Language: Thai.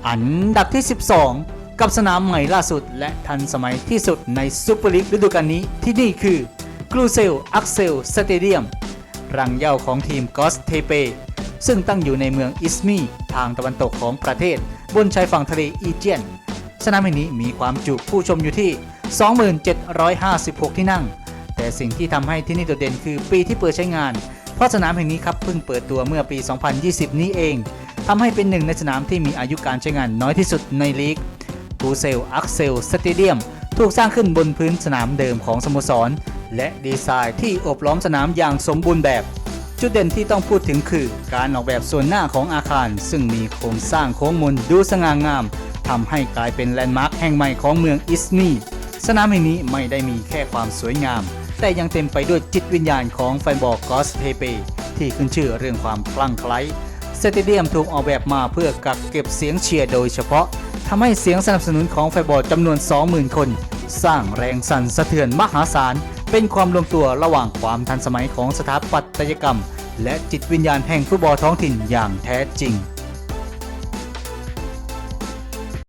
อันดับที่ 12 กับสนามใหม่ล่าสุดและทันสมัยที่สุดในซูเปอร์ลีกฤดูกาลนี้ที่นี่คือกลูเซลอักเซลสเตเดียมรังเหย้าของทีมกอสเทเปซึ่งตั้งอยู่ในเมืองอิสมีทางตะวันตกของประเทศบนชายฝั่งทะเลอีเจียนสนามแห่งนี้มีความจุผู้ชมอยู่ที่ 2756 ที่นั่งแต่สิ่งที่ทำให้ที่นี่โดดเด่นคือปีที่เปิดใช้งานเพราะสนามแห่งนี้ครับเพิ่งเปิดตัวเมื่อปี 2020 นี้เองทำให้เป็นหนึ่งในสนามที่มีอายุการใช้งานน้อยที่สุดในลีกกลูเซลอักเซลสเตเดียมถูกสร้างขึ้นบนพื้นสนามเดิมของสโมสรและดีไซน์ที่โอบล้อมสนามอย่างสมบูรณ์แบบจุดเด่นที่ต้องพูดถึงคือการออกแบบส่วนหน้าของอาคารซึ่งมีโครงสร้างโค้งมนดูสง่างามทำให้กลายเป็นแลนด์มาร์คแห่งใหม่ของเมืองอิสมีสนามแห่งนี้ไม่ได้มีแค่ความสวยงามแต่ยังเต็มไปด้วยจิตวิญญาณของแฟนบอลกอสเทเปที่ขึ้นชื่อเรื่องความคลั่งไคล้สเตเดียมถูกออกแบบมาเพื่อกักเก็บเสียงเชียร์โดยเฉพาะทำให้เสียงสนับสนุนของแฟนบอลจำนวน 20,000 คนสร้างแรงสั่นสะเทือนมหาศาลเป็นความลงตัวระหว่างความทันสมัยของสถาปัตยกรรมและจิตวิญญาณแห่งฟุตบอลท้องถิ่นอย่างแท้จริง